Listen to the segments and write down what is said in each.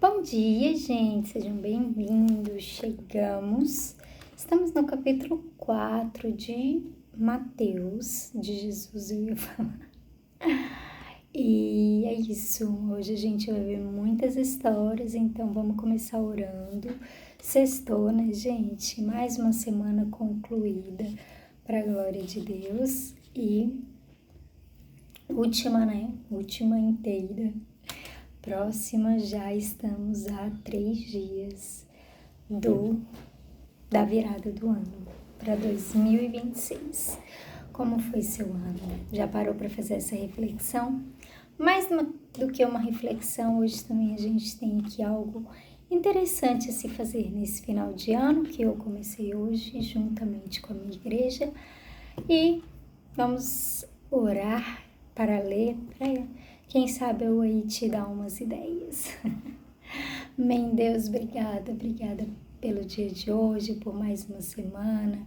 Bom dia, gente, sejam bem-vindos. Estamos no capítulo 4 de Mateus, de Jesus, eu ia falar. E é isso, hoje a gente vai ver muitas histórias, então vamos começar orando. Sextou, né, gente? Mais uma semana concluída, para a glória de Deus. E última, né? Última inteira. Próxima, já estamos a 3 dias da virada do ano para 2026. Como foi seu ano? Já parou para fazer essa reflexão? Mais do que uma reflexão, hoje também a gente tem aqui algo interessante a se fazer nesse final de ano, que eu comecei hoje juntamente com a minha igreja. E vamos orar para ler, quem sabe eu aí te dar umas ideias. Amém, Deus, obrigada pelo dia de hoje, por mais uma semana.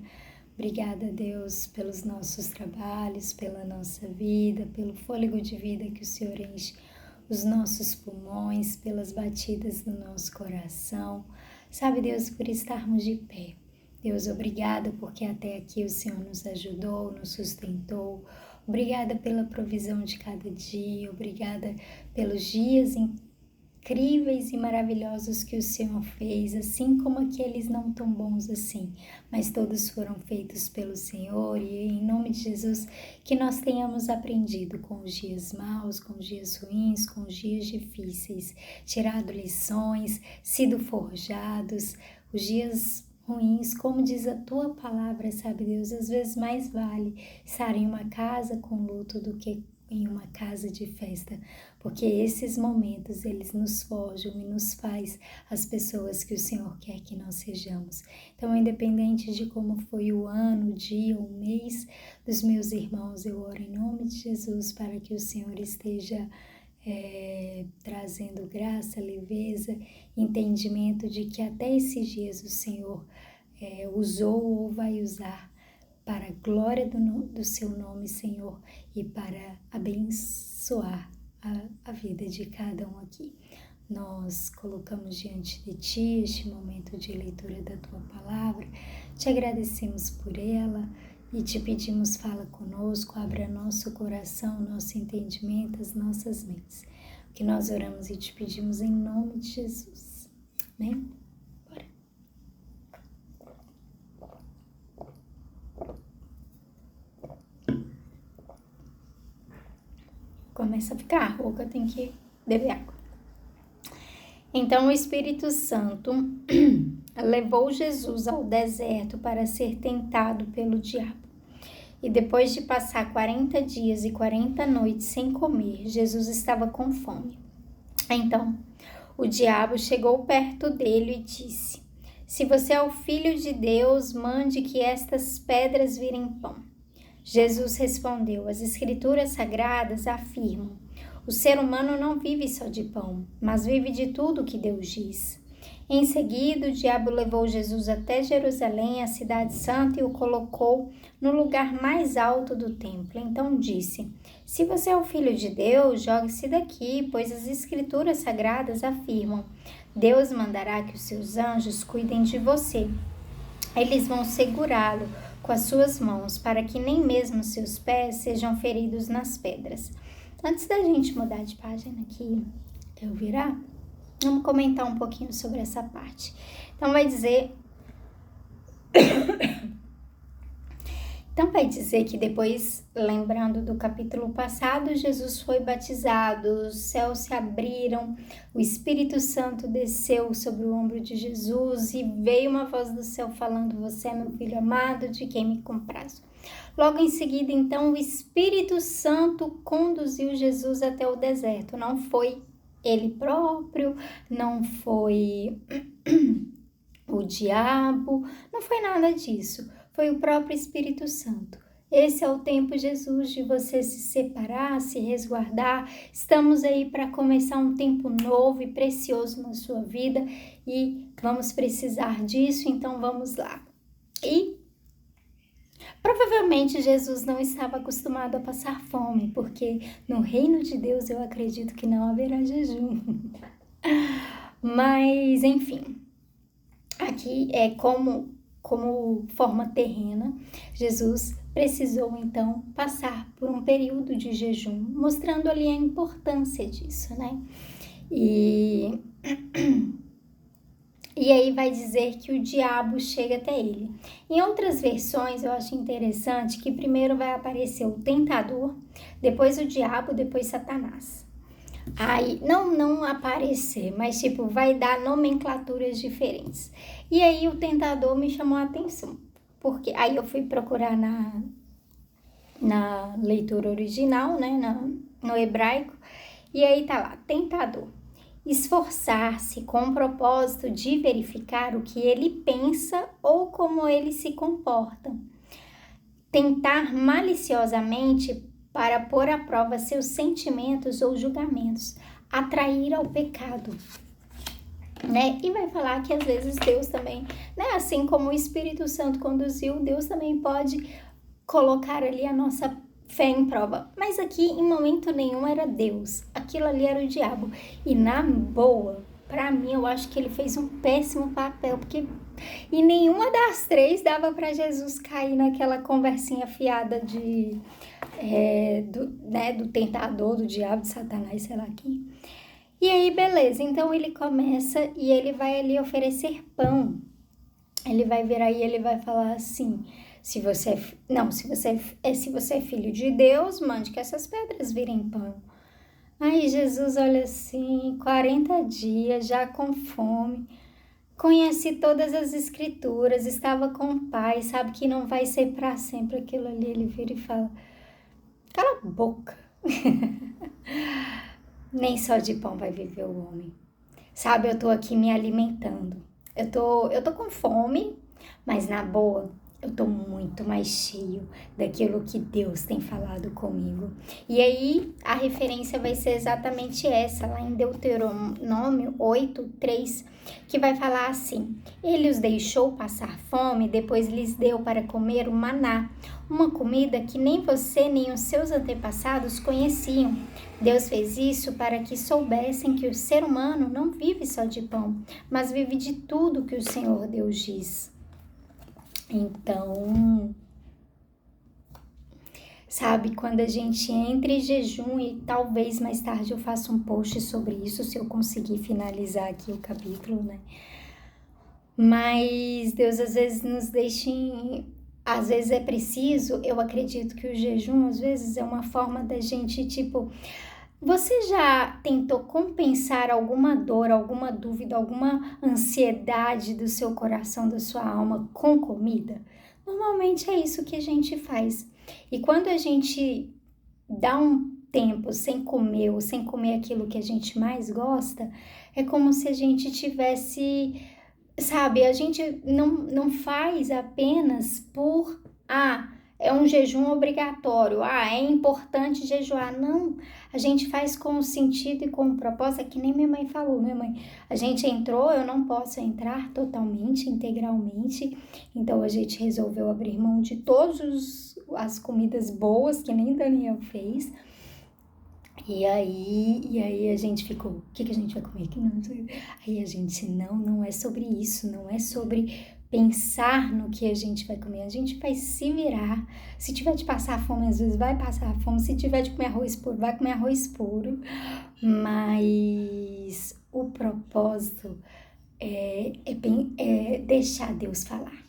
Obrigada, Deus, pelos nossos trabalhos, pela nossa vida, pelo fôlego de vida que o Senhor enche os nossos pulmões, pelas batidas do nosso coração. Sabe, Deus, por estarmos de pé. Deus, obrigada porque até aqui o Senhor nos ajudou, nos sustentou. Obrigada pela provisão de cada dia, obrigada pelos dias incríveis e maravilhosos que o Senhor fez, assim como aqueles não tão bons assim, mas todos foram feitos pelo Senhor. E em nome de Jesus, que nós tenhamos aprendido com os dias maus, com os dias ruins, com os dias difíceis, tirado lições, sido forjados, os dias ruins, como diz a tua palavra, sabe, Deus, às vezes mais vale estar em uma casa com luto do que em uma casa de festa, porque esses momentos, eles nos forjam e nos faz as pessoas que o Senhor quer que nós sejamos. Então, independente de como foi o ano, o dia, o mês dos meus irmãos, eu oro em nome de Jesus para que o Senhor esteja trazendo graça, leveza, entendimento de que até esses dias o Senhor usou ou vai usar para a glória do seu nome, Senhor, e para abençoar a vida de cada um aqui. Nós colocamos diante de Ti este momento de leitura da Tua Palavra, te agradecemos por ela e te pedimos, fala conosco, abra nosso coração, nosso entendimento, as nossas mentes. O que nós oramos e te pedimos em nome de Jesus, né? Bora. Começa a ficar rouca, tem que beber água. Então o Espírito Santo levou Jesus ao deserto para ser tentado pelo diabo. E depois de passar 40 dias e 40 noites sem comer, Jesus estava com fome. Então, o diabo chegou perto dele e disse: "Se você é o Filho de Deus, mande que estas pedras virem pão." Jesus respondeu: "As Escrituras Sagradas afirmam: o ser humano não vive só de pão, mas vive de tudo o que Deus diz." Em seguida, o diabo levou Jesus até Jerusalém, a cidade santa, e o colocou no lugar mais alto do templo. Então disse: "Se você é o Filho de Deus, jogue-se daqui, pois as Escrituras Sagradas afirmam: Deus mandará que os seus anjos cuidem de você. Eles vão segurá-lo com as suas mãos, para que nem mesmo seus pés sejam feridos nas pedras." Antes da gente mudar de página aqui, eu virar, vamos comentar um pouquinho sobre essa parte. Então vai dizer que depois, lembrando do capítulo passado, Jesus foi batizado, os céus se abriram, o Espírito Santo desceu sobre o ombro de Jesus e veio uma voz do céu falando: "Você é meu filho amado, de quem me comprazo." Logo em seguida, então, o Espírito Santo conduziu Jesus até o deserto. Não foi ele próprio, não foi o diabo, não foi nada disso. Foi o próprio Espírito Santo. Esse é o tempo, Jesus, de você se separar, se resguardar. Estamos aí para começar um tempo novo e precioso na sua vida e vamos precisar disso, então vamos lá. E provavelmente Jesus não estava acostumado a passar fome, porque no reino de Deus eu acredito que não haverá jejum. Mas, enfim, aqui é como forma terrena, Jesus precisou então passar por um período de jejum, mostrando ali a importância disso, né? E aí vai dizer que o diabo chega até ele. Em outras versões, eu acho interessante que primeiro vai aparecer o tentador, depois o diabo, depois Satanás. Aí, não aparecer, mas tipo, vai dar nomenclaturas diferentes. E aí o tentador me chamou a atenção, porque aí eu fui procurar na leitura original, né, no hebraico, e aí tá lá, tentador. Esforçar-se com o propósito de verificar o que ele pensa ou como ele se comporta. Tentar maliciosamente para pôr à prova seus sentimentos ou julgamentos, atrair ao pecado, né? E vai falar que às vezes Deus também, né? Assim como o Espírito Santo conduziu, Deus também pode colocar ali a nossa fé em prova. Mas aqui em momento nenhum era Deus, aquilo ali era o diabo. E na boa, pra mim, eu acho que ele fez um péssimo papel, porque e nenhuma das três dava para Jesus cair naquela conversinha fiada do tentador, do diabo, de Satanás, sei lá quem. E aí, beleza, então ele começa e ele vai ali oferecer pão. Ele vai virar e ele vai falar assim: se você é filho de Deus, mande que essas pedras virem pão. Aí Jesus olha assim, 40 dias, já com fome, conhece todas as escrituras, estava com o pai, sabe que não vai ser para sempre aquilo ali. Ele vira e fala: cala a boca. Nem só de pão vai viver o homem. Sabe, eu tô aqui me alimentando. Eu tô com fome, mas na boa, eu tô muito mais cheio daquilo que Deus tem falado comigo. E aí, a referência vai ser exatamente essa, lá em Deuteronômio 8:3, que vai falar assim: ele os deixou passar fome, depois lhes deu para comer o maná, uma comida que nem você nem os seus antepassados conheciam. Deus fez isso para que soubessem que o ser humano não vive só de pão, mas vive de tudo que o Senhor Deus diz. Então, sabe, quando a gente entra em jejum, e talvez mais tarde eu faça um post sobre isso, se eu conseguir finalizar aqui o capítulo, né? Mas Deus às vezes nos deixa às vezes é preciso, eu acredito que o jejum às vezes é uma forma da gente, tipo, você já tentou compensar alguma dor, alguma dúvida, alguma ansiedade do seu coração, da sua alma com comida? Normalmente é isso que a gente faz. E quando a gente dá um tempo sem comer ou sem comer aquilo que a gente mais gosta, é como se a gente tivesse, sabe, a gente não faz apenas por, é um jejum obrigatório, é importante jejuar. Não, a gente faz com o sentido e com o propósito, é que nem minha mãe falou, minha mãe, a gente entrou, eu não posso entrar totalmente, integralmente, então a gente resolveu abrir mão de todas as comidas boas, que nem Daniel fez. E aí a gente ficou, o que a gente vai comer? Aí a gente, não é sobre isso, não é sobre pensar no que a gente vai comer, a gente vai se virar. Se tiver de passar fome, às vezes vai passar fome, se tiver de comer arroz puro, vai comer arroz puro, mas o propósito é deixar Deus falar.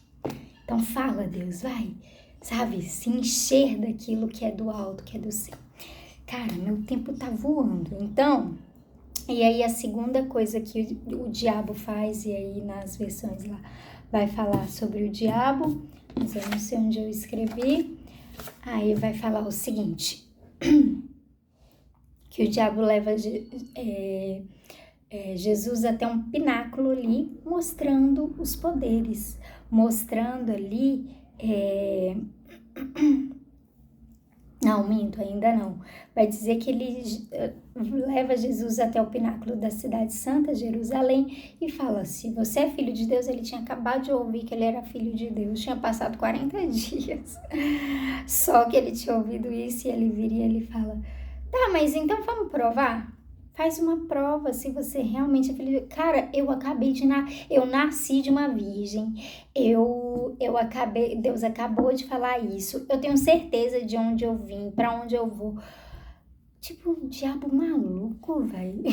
Então fala, Deus, vai, sabe, se encher daquilo que é do alto, que é do céu. Cara, meu tempo tá voando. Então, e aí a segunda coisa que o diabo faz, e aí nas versões lá vai falar sobre o diabo, mas eu não sei onde eu escrevi. Aí vai falar o seguinte, que o diabo leva Jesus até um pináculo ali, mostrando os poderes, mostrando ali... Não, minto, ainda não. Vai dizer que ele leva Jesus até o pináculo da cidade santa, Jerusalém, e fala: se você é filho de Deus, ele tinha acabado de ouvir que ele era filho de Deus, tinha passado 40 dias. Só que ele tinha ouvido isso e ele vira e ele fala: tá, mas então vamos provar? Faz uma prova se você realmente é filho. Cara, eu nasci de uma virgem. Deus acabou de falar isso. Eu tenho certeza de onde eu vim, para onde eu vou. Tipo, um diabo maluco, velho.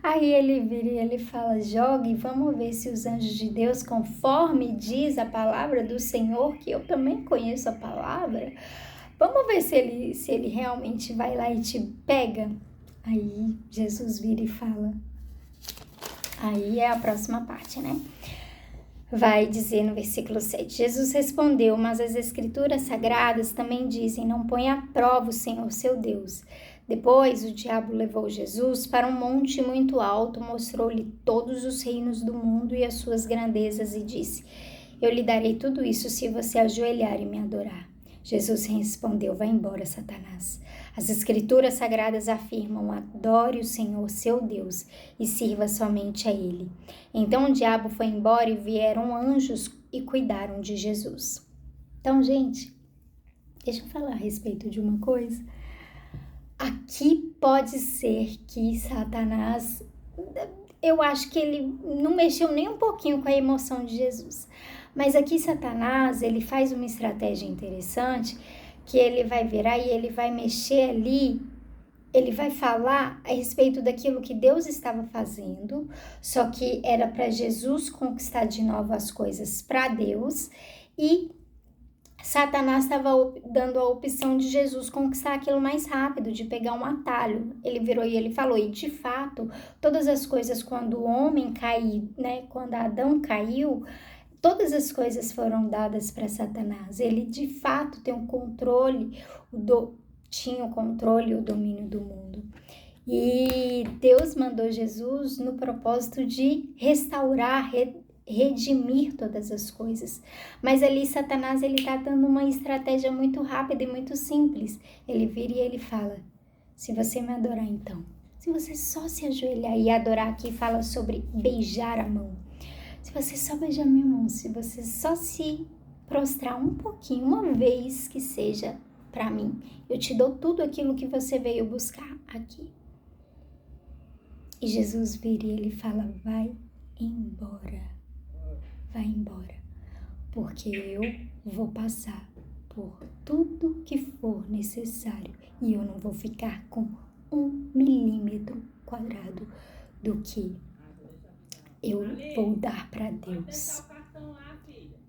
Aí ele vira e ele fala: jogue, vamos ver se os anjos de Deus, conforme diz a palavra do Senhor, que eu também conheço a palavra, vamos ver se ele realmente vai lá e te pega. Aí Jesus vira e fala. Aí é a próxima parte, né? Vai dizer no versículo 7, Jesus respondeu, mas as escrituras sagradas também dizem, não põe à prova o Senhor seu Deus. Depois o diabo levou Jesus para um monte muito alto, mostrou-lhe todos os reinos do mundo e as suas grandezas e disse, eu lhe darei tudo isso se você ajoelhar e me adorar. Jesus respondeu, vai embora, Satanás. As escrituras sagradas afirmam, adore o Senhor seu Deus e sirva somente a Ele. Então o diabo foi embora e vieram anjos e cuidaram de Jesus. Então, gente, deixa eu falar a respeito de uma coisa. Aqui pode ser que Satanás, eu acho que ele não mexeu nem um pouquinho com a emoção de Jesus. Mas aqui Satanás, ele faz uma estratégia interessante, que ele vai virar e ele vai mexer ali, ele vai falar a respeito daquilo que Deus estava fazendo, só que era para Jesus conquistar de novo as coisas para Deus, e Satanás estava dando a opção de Jesus conquistar aquilo mais rápido, de pegar um atalho. Ele virou e ele falou, e de fato, todas as coisas quando o homem caiu, né, quando Adão caiu, todas as coisas foram dadas para Satanás. Ele, de fato, tem o controle, tinha o controle e o domínio do mundo. E Deus mandou Jesus no propósito de restaurar, redimir todas as coisas. Mas ali Satanás, ele está dando uma estratégia muito rápida e muito simples. Ele vira e ele fala, se você me adorar então, se você só se ajoelhar e adorar, aqui fala sobre beijar a mão. Se você só beijar minha mão, se você só se prostrar um pouquinho, uma vez que seja para mim, eu te dou tudo aquilo que você veio buscar aqui. E Jesus vira e ele fala, vai embora, porque eu vou passar por tudo que for necessário e eu não vou ficar com 1 milímetro quadrado do que eu vou dar para Deus.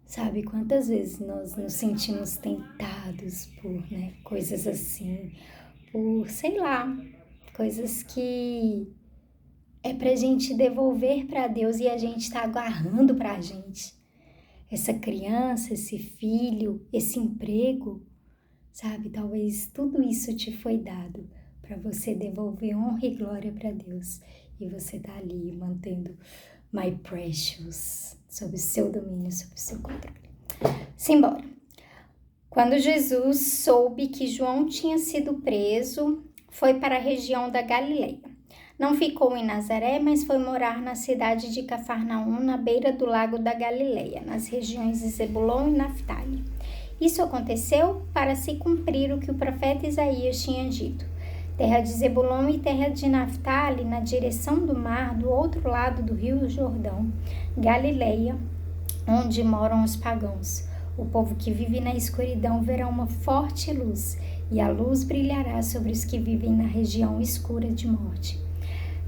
Sabe quantas vezes nós nos sentimos tentados por, né, coisas assim, por, sei lá, coisas que é pra gente devolver para Deus e a gente tá agarrando pra gente. Essa criança, esse filho, esse emprego, sabe? Talvez tudo isso te foi dado para você devolver honra e glória para Deus. E você tá ali mantendo my precious, sob o seu domínio, sob o seu controle. Simbora. Quando Jesus soube que João tinha sido preso, foi para a região da Galileia. Não ficou em Nazaré, mas foi morar na cidade de Cafarnaum, na beira do lago da Galileia, nas regiões de Zebulon e Naftali. Isso aconteceu para se cumprir o que o profeta Isaías tinha dito. Terra de Zebulon e terra de Naftali, na direção do mar, do outro lado do rio Jordão, Galileia, onde moram os pagãos. O povo que vive na escuridão verá uma forte luz, e a luz brilhará sobre os que vivem na região escura de morte.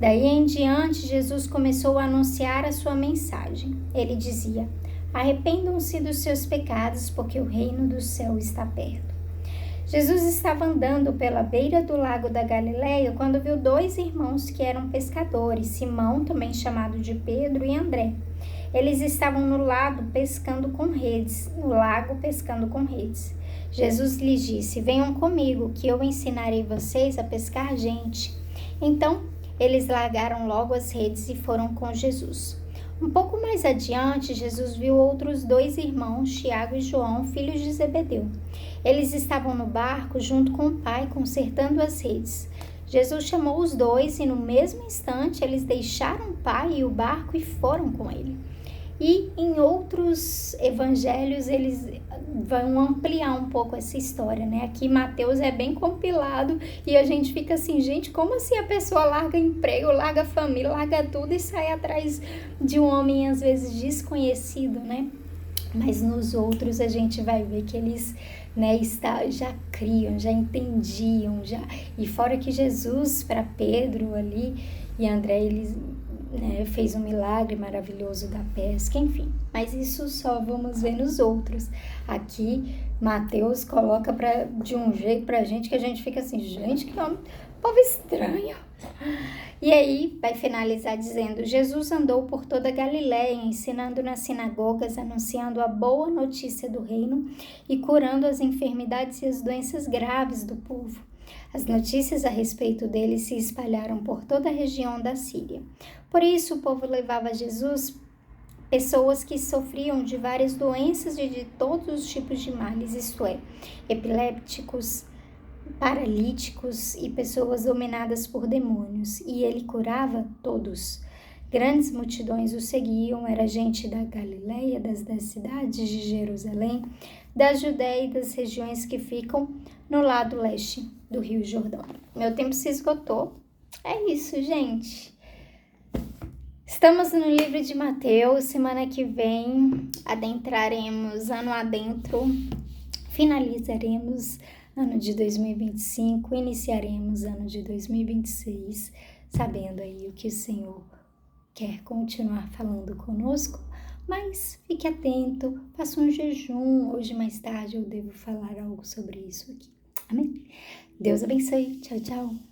Daí em diante, Jesus começou a anunciar a sua mensagem. Ele dizia, arrependam-se dos seus pecados, porque o reino do céu está perto. Jesus estava andando pela beira do lago da Galileia quando viu 2 irmãos que eram pescadores, Simão, também chamado de Pedro, e André. Eles estavam no lago pescando com redes. Jesus lhes disse, venham comigo, que eu ensinarei vocês a pescar gente. Então, eles largaram logo as redes e foram com Jesus. Um pouco mais adiante, Jesus viu outros 2 irmãos, Tiago e João, filhos de Zebedeu. Eles estavam no barco junto com o pai, consertando as redes. Jesus chamou os 2 e no mesmo instante eles deixaram o pai e o barco e foram com ele. E em outros evangelhos eles vão ampliar um pouco essa história, né? Aqui Mateus é bem compilado e a gente fica assim, gente, como assim a pessoa larga emprego, larga família, larga tudo e sai atrás de um homem às vezes desconhecido, né? Mas nos outros a gente vai ver que eles, né, já criam, já entendiam, e fora que Jesus para Pedro ali e André, eles, né, fez um milagre maravilhoso da pesca, enfim. Mas isso só vamos ver nos outros. Aqui Mateus coloca de um jeito pra gente que a gente fica assim, gente, que homem, povo estranho. E aí vai finalizar dizendo: Jesus andou por toda a Galiléia, ensinando nas sinagogas, anunciando a boa notícia do reino e curando as enfermidades e as doenças graves do povo. As notícias a respeito dele se espalharam por toda a região da Síria. Por isso o povo levava a Jesus pessoas que sofriam de várias doenças e de todos os tipos de males, isto é, epilépticos, paralíticos e pessoas dominadas por demônios, e ele curava todos. Grandes multidões o seguiam, era gente da Galileia, das cidades de Jerusalém, da Judéia e das regiões que ficam no lado leste do Rio Jordão. Meu tempo se esgotou. É isso, gente. Estamos no livro de Mateus. Semana que vem adentraremos ano adentro, finalizaremos ano de 2025, iniciaremos ano de 2026, sabendo aí o que o Senhor quer continuar falando conosco, mas fique atento, faça um jejum, hoje mais tarde eu devo falar algo sobre isso aqui, amém? Deus abençoe, tchau, tchau.